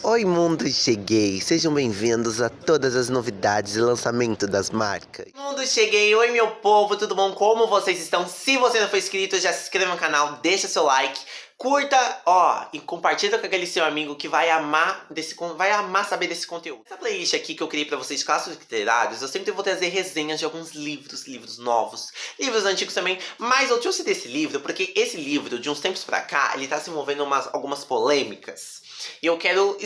Oi mundo, cheguei! Sejam bem-vindos a todas as novidades e lançamento das marcas. Mundo, cheguei! Oi meu povo, tudo bom? Como vocês estão? Se você não for inscrito, já se inscreva no canal, deixa seu like, curta, e compartilha com aquele seu amigo que vai amar saber desse conteúdo. Essa playlist aqui que eu criei pra vocês de clássicos literários, eu sempre vou trazer resenhas de alguns livros novos, livros antigos também, mas eu trouxe desse livro porque esse livro, de uns tempos pra cá, ele tá se envolvendo algumas polêmicas. E eu quero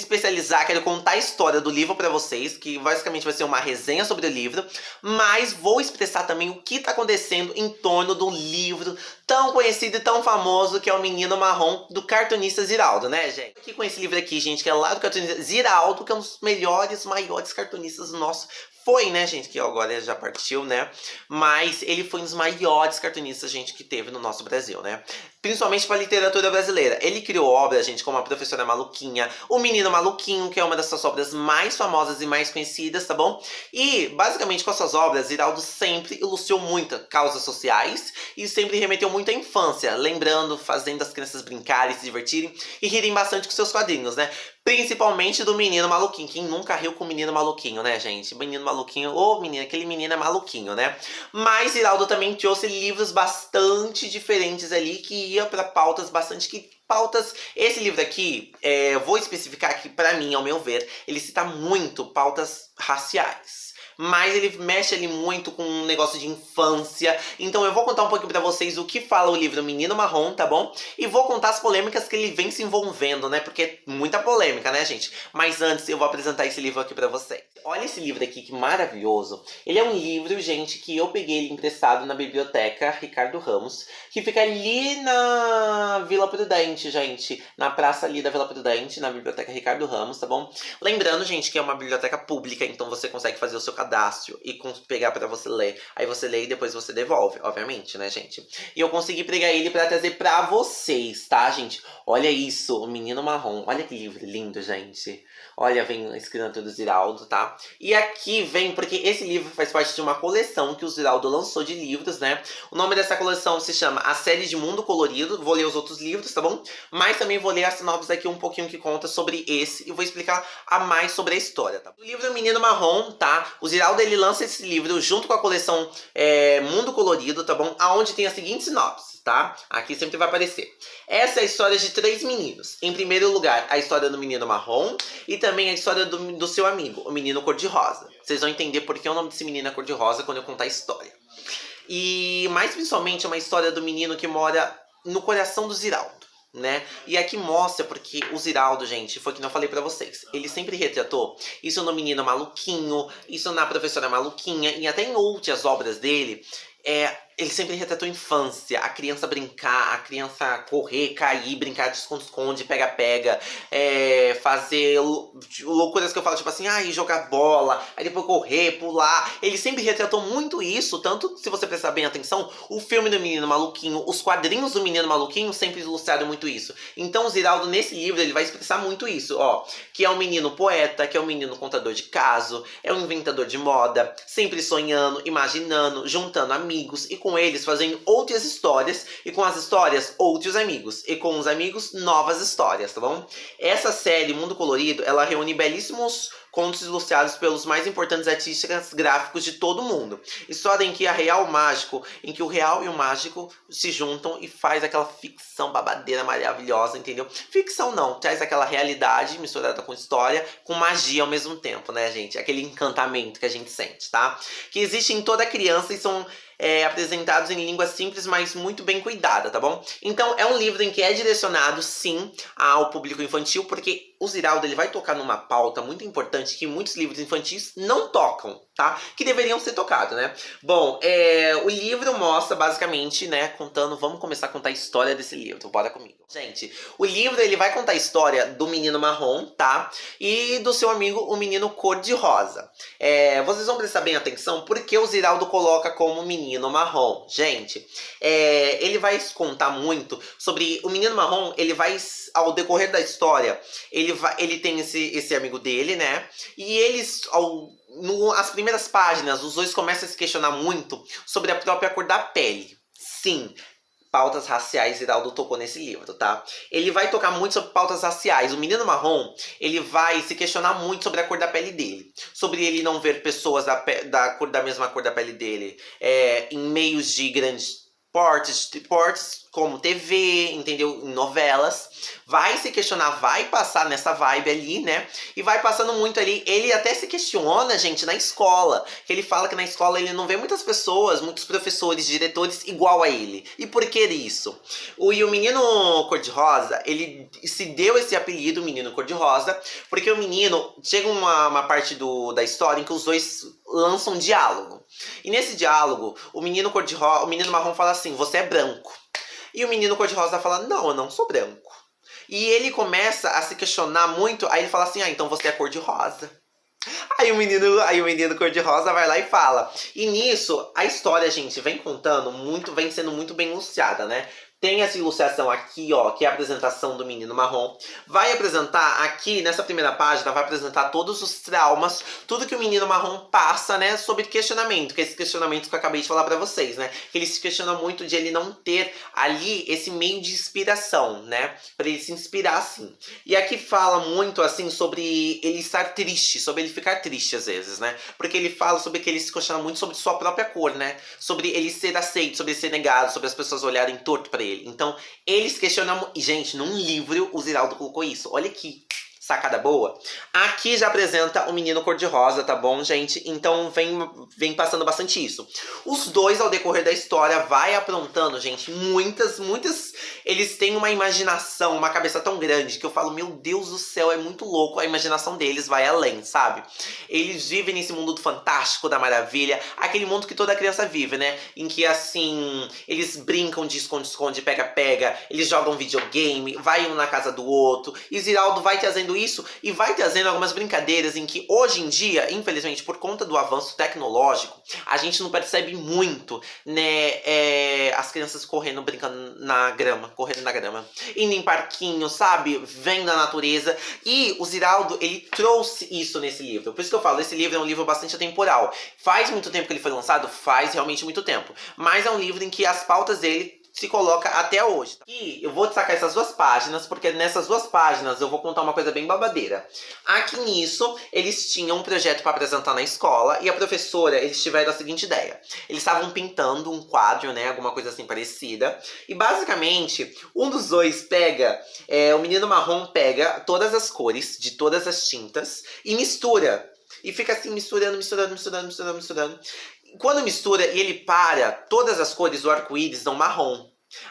quero contar a história do livro pra vocês, que basicamente vai ser uma resenha sobre o livro, mas vou expressar também o que tá acontecendo em torno do livro tão conhecido e tão famoso que é O Menino Marrom, do cartunista Ziraldo, né, gente? Aqui com esse livro aqui, gente, que é lá do cartunista Ziraldo, que é um dos melhores, maiores cartunistas do nosso... Foi, né, gente, que agora já partiu, né? Mas ele foi um dos maiores cartunistas, gente, que teve no nosso Brasil, né? Principalmente para a literatura brasileira. Ele criou obras, gente, como A Professora Maluquinha, O Menino Maluquinho, que é uma das suas obras mais famosas e mais conhecidas, tá bom? E, basicamente, com as suas obras, Ziraldo sempre ilustrou muito causas sociais e sempre remeteu muito à infância, lembrando, fazendo as crianças brincarem, se divertirem e rirem bastante com seus quadrinhos, né? Principalmente do Menino Maluquinho. Quem nunca riu com o Menino Maluquinho, né, gente? Menino Maluquinho, menino, aquele menino é maluquinho, né? Mas Ziraldo também trouxe livros bastante diferentes ali, que ia para pautas bastante esse livro aqui, vou especificar que pra mim, ao meu ver, ele cita muito pautas raciais. Mas ele mexe ali muito com um negócio de infância. Então eu vou contar um pouquinho pra vocês o que fala o livro Menino Marrom, tá bom? E vou contar as polêmicas que ele vem se envolvendo, né? Porque é muita polêmica, né, gente? Mas antes eu vou apresentar esse livro aqui pra vocês. Olha esse livro aqui, que maravilhoso. Ele é um livro, gente, que eu peguei ele emprestado na biblioteca Ricardo Ramos, que fica ali na Vila Prudente, gente. Na praça ali da Vila Prudente, na biblioteca Ricardo Ramos, tá bom? Lembrando, gente, que é uma biblioteca pública, então você consegue fazer o seu cadastro e pegar pra você ler. Aí você lê e depois você devolve, obviamente, né, gente? E eu consegui pegar ele pra trazer pra vocês, tá, gente? Olha isso, O Menino Marrom. Olha que livro lindo, gente. Olha, vem a escrita do Ziraldo, tá? E aqui vem, porque esse livro faz parte de uma coleção que o Ziraldo lançou de livros, né? O nome dessa coleção se chama A Série de Mundo Colorido. Vou ler os outros livros, tá bom? Mas também vou ler a sinopse aqui um pouquinho que conta sobre esse e vou explicar a mais sobre a história, tá? O livro Menino Marrom, tá? O Ziraldo, ele lança esse livro junto com a coleção Mundo Colorido, tá bom? Aonde tem a seguinte sinopse, tá? Aqui sempre vai aparecer. Essa é a história de 3 meninos. Em primeiro lugar, a história do Menino Marrom e também a história do seu amigo, o Menino Cor-de-Rosa. Vocês vão entender por que o nome desse menino é Cor-de-Rosa quando eu contar a história. E mais principalmente é uma história do menino que mora no coração do Ziraldo, né? E aqui mostra porque o Ziraldo, gente, foi o que eu falei pra vocês. Ele sempre retratou isso no Menino Maluquinho, isso na Professora Maluquinha e até em outras obras dele. Ele sempre retratou a infância, a criança brincar, a criança correr, cair, brincar de esconde-esconde, pega-pega, fazer loucuras que eu falo, tipo assim, jogar bola, aí depois correr, pular. Ele sempre retratou muito isso, tanto, se você prestar bem atenção, o filme do Menino Maluquinho, os quadrinhos do Menino Maluquinho sempre ilustraram muito isso. Então o Ziraldo, nesse livro, ele vai expressar muito isso, que é um menino poeta, que é um menino contador de caso, é um inventador de moda, sempre sonhando, imaginando, juntando amigos e com eles fazendo outras histórias e com as histórias outros amigos e com os amigos novas histórias, tá bom? Essa série Mundo Colorido, ela reúne belíssimos contos ilustrados pelos mais importantes artistas gráficos de todo o mundo. História em que em que o real e o mágico se juntam e faz aquela ficção babadeira maravilhosa, entendeu? Ficção não, traz aquela realidade misturada com história, com magia ao mesmo tempo, né, gente? Aquele encantamento que a gente sente, tá? Que existe em toda criança e são apresentados em língua simples, mas muito bem cuidada, tá bom? Então é um livro em que é direcionado, sim, ao público infantil, porque o Ziraldo, ele vai tocar numa pauta muito importante que muitos livros infantis não tocam, tá? Que deveriam ser tocados, né? Bom, o livro mostra basicamente, né, vamos começar a contar a história desse livro, bora comigo. Gente, o livro, ele vai contar a história do Menino Marrom, tá? E do seu amigo, o Menino Cor-de-Rosa. Vocês vão prestar bem atenção porque o Ziraldo coloca como Menino Marrom. Gente, ele vai contar muito sobre o Menino Marrom. Ele vai, ao decorrer da história, ele tem esse amigo dele, né? E eles, as primeiras páginas, os dois começam a se questionar muito sobre a própria cor da pele. Sim, pautas raciais, Ziraldo tocou nesse livro, tá? Ele vai tocar muito sobre pautas raciais. O menino marrom, ele vai se questionar muito sobre a cor da pele dele. Sobre ele não ver pessoas da mesma cor da pele dele em meios de grandes portes como TV, entendeu? Em novelas. Vai se questionar, vai passar nessa vibe ali, né? E vai passando muito ali. Ele até se questiona, gente, na escola. Que ele fala que na escola ele não vê muitas pessoas, muitos professores, diretores igual a ele. E por que isso? E o menino cor-de-rosa, ele se deu esse apelido, menino cor-de-rosa, porque o menino, chega uma parte da história em que os dois lançam um diálogo. E nesse diálogo, o menino marrom fala assim, você é branco. E o menino cor-de-rosa fala, não, eu não sou branco. E ele começa a se questionar muito, aí ele fala assim, então você é cor-de-rosa. Aí o menino cor-de-rosa vai lá e fala. E nisso, a história, gente, vem sendo muito bem enunciada, né? Tem essa ilustração aqui, ó, que é a apresentação do menino marrom. Vai apresentar aqui, nessa primeira página, vai apresentar todos os traumas, tudo que o menino marrom passa, né, sobre questionamento, que é esse questionamento que eu acabei de falar pra vocês, né? Que ele se questiona muito de ele não ter ali esse meio de inspiração, né? Pra ele se inspirar, assim. E aqui fala muito, assim, sobre ele estar triste, sobre ele ficar triste às vezes, né? Porque ele fala sobre que ele se questiona muito sobre sua própria cor, né? Sobre ele ser aceito, sobre ele ser negado, sobre as pessoas olharem torto pra ele. Então, eles questionam... Gente, num livro o Ziraldo colocou isso. Olha aqui, sacada boa. Aqui já apresenta o menino cor-de-rosa, tá bom, gente? Então, vem passando bastante isso. Os dois, ao decorrer da história, vai aprontando, gente, muitas... Eles têm uma imaginação, uma cabeça tão grande que eu falo, meu Deus do céu, é muito louco. A imaginação deles vai além, sabe? Eles vivem nesse mundo do fantástico, da maravilha. Aquele mundo que toda criança vive, né? Em que, assim, eles brincam de esconde-esconde, pega-pega. Eles jogam videogame, vai um na casa do outro. E Ziraldo vai trazendo isso e vai trazendo algumas brincadeiras em que, hoje em dia, infelizmente, por conta do avanço tecnológico, a gente não percebe muito, né? As crianças brincando na grama, indo em parquinho, sabe? Vendo a natureza. E o Ziraldo, ele trouxe isso nesse livro. Por isso que eu falo, esse livro é um livro bastante atemporal. Faz muito tempo que ele foi lançado? Faz realmente muito tempo. Mas é um livro em que as pautas dele se coloca até hoje. E eu vou destacar essas duas páginas, porque nessas duas páginas eu vou contar uma coisa bem babadeira. Aqui nisso, eles tinham um projeto para apresentar na escola, e a professora, eles tiveram a seguinte ideia. Eles estavam pintando um quadro, né, alguma coisa assim parecida, e basicamente, um dos dois pega, o menino marrom pega todas as cores de todas as tintas e mistura. E fica assim, misturando. Quando mistura e ele para, todas as cores do arco-íris dão marrom.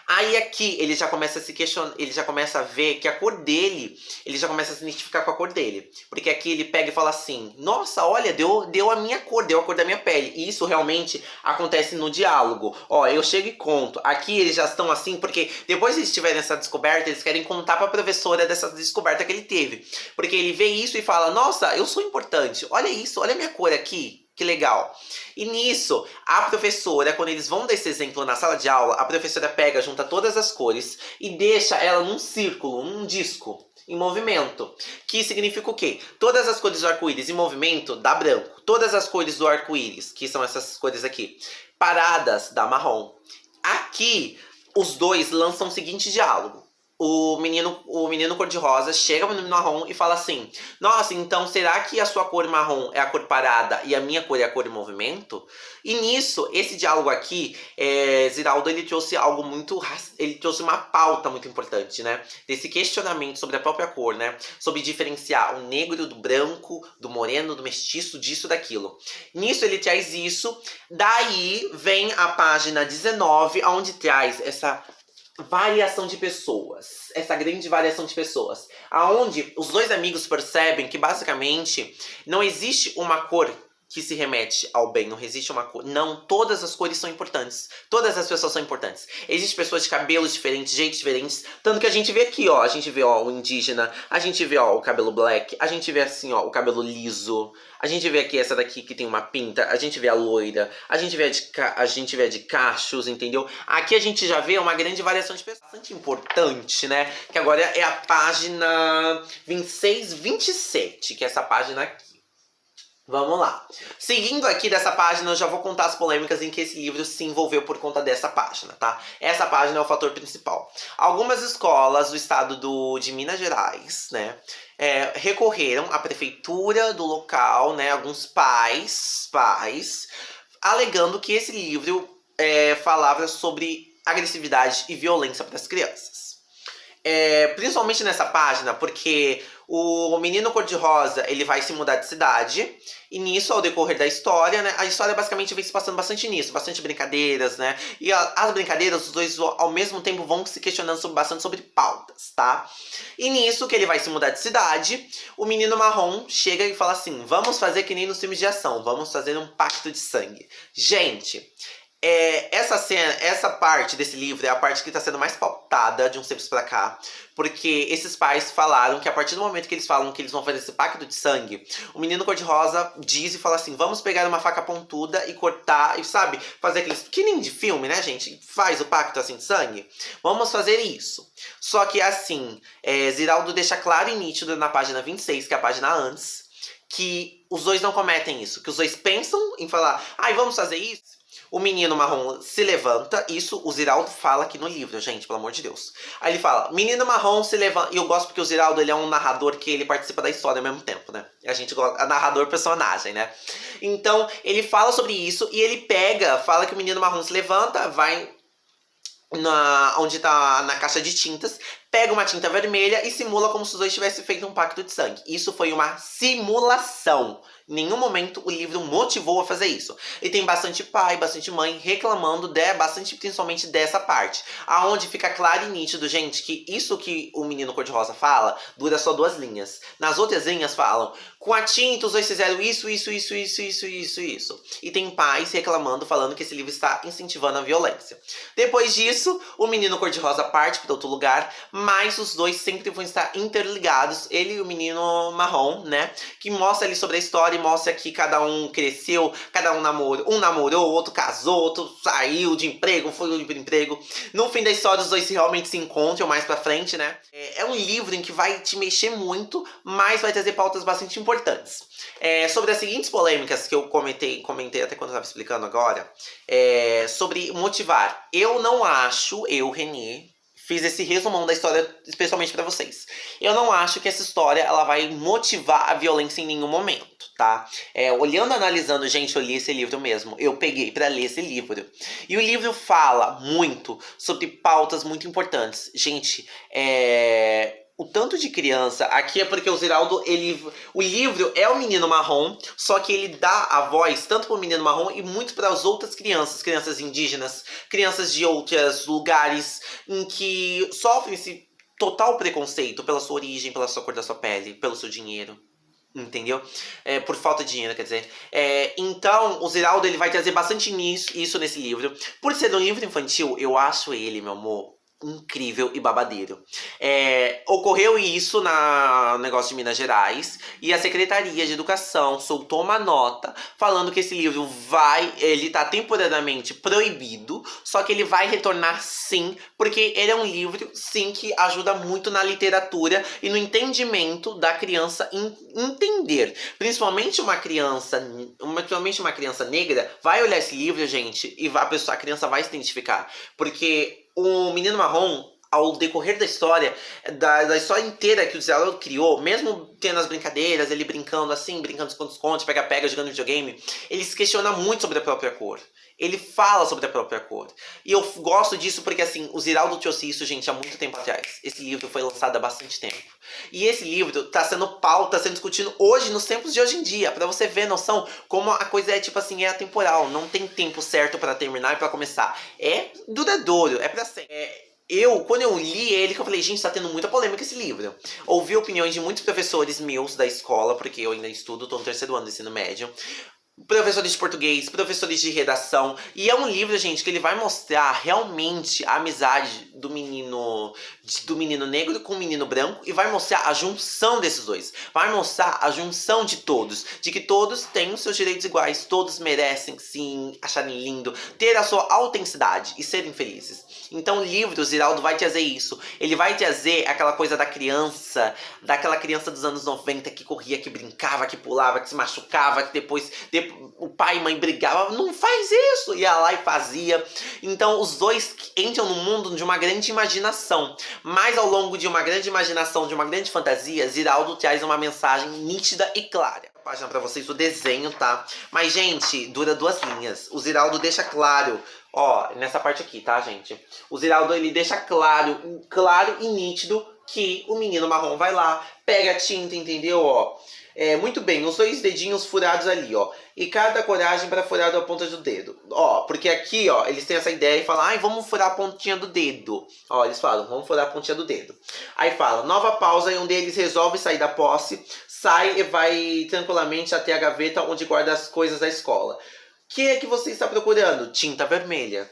Aí aqui ele já começa a se questionar, ele já começa a ver que a cor dele, ele já começa a se identificar com a cor dele. Porque aqui ele pega e fala assim, nossa, olha, deu a minha cor, deu a cor da minha pele. E isso realmente acontece no diálogo. Ó, eu chego e conto. Aqui eles já estão assim, porque depois eles tiverem essa descoberta, eles querem contar pra professora dessa descoberta que ele teve. Porque ele vê isso e fala, nossa, eu sou importante, olha isso, olha a minha cor aqui. Que legal. E nisso, a professora, quando eles vão dar esse exemplo na sala de aula, a professora pega, junta todas as cores e deixa ela num círculo, num disco, em movimento. Que significa o quê? Todas as cores do arco-íris em movimento dá branco. Todas as cores do arco-íris, que são essas cores aqui, paradas, dá marrom. Aqui, os dois lançam o seguinte diálogo. O menino cor-de-rosa chega no menino marrom e fala assim, nossa, então será que a sua cor marrom é a cor parada e a minha cor é a cor em movimento? E nisso, esse diálogo aqui, Ziraldo, ele trouxe ele trouxe uma pauta muito importante, né? Desse questionamento sobre a própria cor, né? Sobre diferenciar o negro do branco, do moreno, do mestiço, disso, daquilo. Nisso ele traz isso, daí vem a página 19, onde traz essa variação de pessoas, essa grande variação de pessoas, aonde os dois amigos percebem que basicamente não existe uma cor que se remete ao bem, não existe uma cor, não, todas as cores são importantes, todas as pessoas são importantes, existem pessoas de cabelos diferentes, jeitos diferentes, tanto que a gente vê aqui, ó, a gente vê, ó, o indígena, a gente vê, ó, o cabelo black, a gente vê assim, ó, o cabelo liso, a gente vê aqui essa daqui que tem uma pinta, a gente vê a loira, a gente vê a de cachos, entendeu? Aqui a gente já vê uma grande variação de pessoas, bastante importante, né, que agora é a página 26, 27, que é essa página aqui. Vamos lá. Seguindo aqui dessa página, eu já vou contar as polêmicas em que esse livro se envolveu por conta dessa página, tá? Essa página é o fator principal. Algumas escolas do estado de Minas Gerais, né, recorreram à prefeitura do local, né, alguns pais, alegando que esse livro falava sobre agressividade e violência para as crianças. Principalmente nessa página, porque o menino cor-de-rosa, ele vai se mudar de cidade, e nisso, ao decorrer da história, né, a história basicamente vem se passando bastante nisso, bastante brincadeiras, né, e as brincadeiras, os dois ao mesmo tempo vão se questionando bastante sobre pautas, tá? E nisso, que ele vai se mudar de cidade, o menino marrom chega e fala assim, vamos fazer que nem nos filmes de ação, vamos fazer um pacto de sangue. Gente... essa parte desse livro é a parte que está sendo mais pautada de uns tempos pra cá, porque esses pais falaram que a partir do momento que eles falam que eles vão fazer esse pacto de sangue, o menino cor-de-rosa diz e fala assim, vamos pegar uma faca pontuda e cortar, e sabe, fazer aqueles, que nem de filme, né, gente, faz o pacto assim de sangue, vamos fazer isso. Só que assim, Ziraldo deixa claro e nítido na página 26, que é a página antes, que os dois não cometem isso, que os dois pensam em falar, vamos fazer isso. O menino marrom se levanta, isso o Ziraldo fala aqui no livro, gente, pelo amor de Deus. Aí ele fala, menino marrom se levanta, e eu gosto porque o Ziraldo, ele é um narrador que ele participa da história ao mesmo tempo, né? A gente gosta, é narrador personagem, né? Então, ele fala sobre isso e ele fala que o menino marrom se levanta, vai onde tá na caixa de tintas, pega uma tinta vermelha e simula como se os dois tivessem feito um pacto de sangue. Isso foi uma simulação. Em nenhum momento o livro motivou a fazer isso. E tem bastante pai, bastante mãe reclamando bastante principalmente dessa parte. Aonde fica claro e nítido, gente, que isso que o menino cor-de-rosa fala dura só 2 linhas. Nas outras linhas falam, com a tinta os dois fizeram isso. E tem pais reclamando, falando que esse livro está incentivando a violência. Depois disso, o menino cor-de-rosa parte para outro lugar, mas os dois sempre vão estar interligados, ele e o menino marrom, né? Que mostra ali sobre a história e mostra que cada um cresceu, cada um namorou, outro casou, outro saiu de emprego, foi pro emprego. No fim da história, os dois realmente se encontram mais pra frente, né? É um livro em que vai te mexer muito, mas vai trazer pautas bastante importantes. Sobre as seguintes polêmicas que eu comentei até quando eu tava explicando agora, sobre motivar. Eu não acho, Renê, fiz esse resumão da história especialmente pra vocês. Eu não acho que essa história ela vai motivar a violência em nenhum momento, tá? Olhando, analisando, gente, eu li esse livro mesmo. Eu peguei pra ler esse livro. E o livro fala muito sobre pautas muito importantes. Gente, o tanto de criança, aqui é porque o Ziraldo, o livro é o menino marrom, só que ele dá a voz tanto pro menino marrom e muito para as outras crianças indígenas, crianças de outros lugares em que sofrem esse total preconceito pela sua origem, pela sua cor da sua pele, pelo seu dinheiro. Entendeu? Por falta de dinheiro, quer dizer. Então, o Ziraldo, ele vai trazer bastante isso nesse livro. Por ser um livro infantil, eu acho ele, meu amor, incrível e babadeiro. Ocorreu isso no negócio de Minas Gerais e a Secretaria de Educação soltou uma nota falando que esse livro ele tá temporariamente proibido, só que ele vai retornar sim, porque ele é um livro sim que ajuda muito na literatura e no entendimento da criança entender. Principalmente uma criança negra vai olhar esse livro, gente, e a criança vai se identificar, porque o menino marrom, ao decorrer da história, da história inteira que o Ziraldo criou, mesmo tendo as brincadeiras, ele brincando assim, brincando de esconde-esconde, pega-pega, jogando videogame, ele se questiona muito sobre a própria cor. Ele fala sobre a própria cor. E eu gosto disso porque, assim, o Ziraldo trouxe isso, gente, há muito tempo atrás. Esse livro foi lançado há bastante tempo. E esse livro tá sendo discutido hoje, nos tempos de hoje em dia. Pra você ver noção como a coisa tipo assim, atemporal. Não tem tempo certo pra terminar e pra começar. É duradouro, é pra sempre. Quando eu li ele, que eu falei, gente, tá tendo muita polêmica esse livro. Ouvi opiniões de muitos professores meus da escola, porque eu ainda estudo, tô no 3º ano do ensino médio. Professores de português, professores de redação. E é um livro, gente, que ele vai mostrar realmente a amizade do menino negro com o menino branco. E vai mostrar a junção desses dois. Vai mostrar a junção de todos. De que todos têm os seus direitos iguais. Todos merecem, sim, acharem lindo, ter a sua autenticidade e serem felizes. Então o livro, o Ziraldo vai trazer isso. Ele vai trazer aquela coisa da criança, daquela criança dos anos 90 que corria, que brincava, que pulava, que se machucava, que depois o pai e mãe brigavam. Não faz isso! Ia lá e fazia. Então os dois entram no mundo de uma grande imaginação. Mas ao longo de uma grande imaginação, de uma grande fantasia, Ziraldo traz uma mensagem nítida e clara. Página pra vocês o desenho, tá? Mas, gente, dura 2 linhas. O Ziraldo deixa claro, ó, nessa parte aqui, tá, gente? O Ziraldo, ele deixa claro e nítido que o menino marrom vai lá, pega a tinta, entendeu, ó? Muito bem, os 2 dedinhos furados ali, ó. E cada coragem para furar a ponta do dedo. Ó, porque aqui, ó, eles têm essa ideia e falam, ai, vamos furar a pontinha do dedo. Ó, eles falam, vamos furar a pontinha do dedo. Aí fala, nova pausa e um deles resolve sair da posse, sai e vai tranquilamente até a gaveta onde guarda as coisas da escola. O que é que você está procurando? Tinta vermelha.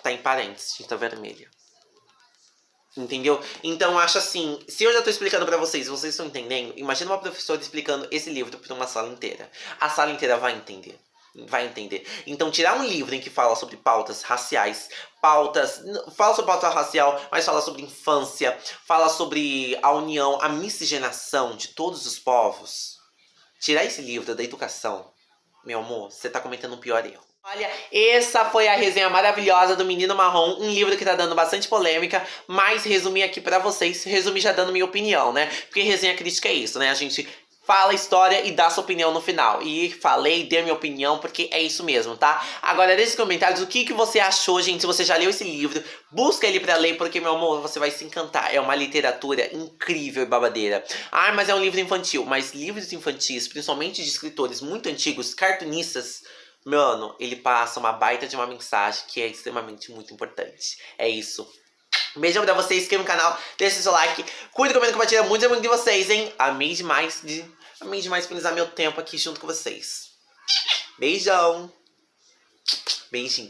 Tá em parênteses, tinta vermelha. Entendeu? Então acho assim, se eu já tô explicando pra vocês, vocês estão entendendo, imagina uma professora explicando esse livro pra uma sala inteira. A sala inteira vai entender. Vai entender. Então tirar um livro em que fala sobre pautas raciais, fala sobre pauta racial, mas fala sobre infância, fala sobre a união, a miscigenação de todos os povos. Tirar esse livro da educação, meu amor, você tá cometendo um pior erro. Olha, essa foi a resenha maravilhosa do Menino Marrom, um livro que tá dando bastante polêmica, mas resumi aqui pra vocês, resumi já dando minha opinião, né? Porque resenha crítica é isso, né? A gente fala a história e dá sua opinião no final. E falei, dei minha opinião, porque é isso mesmo, tá? Agora, deixe nos comentários o que você achou, gente, se você já leu esse livro. Busca ele pra ler, porque, meu amor, você vai se encantar. É uma literatura incrível e babadeira. Ah, mas é um livro infantil. Mas livros infantis, principalmente de escritores muito antigos, cartunistas, mano, ele passa uma baita de uma mensagem que é extremamente muito importante. É isso. Beijão pra vocês, inscreva no canal, deixa seu like, curta, comenta, compartilha muito, é muito de vocês, hein? Amei demais disponibilizar meu tempo aqui junto com vocês. Beijão. Beijinho.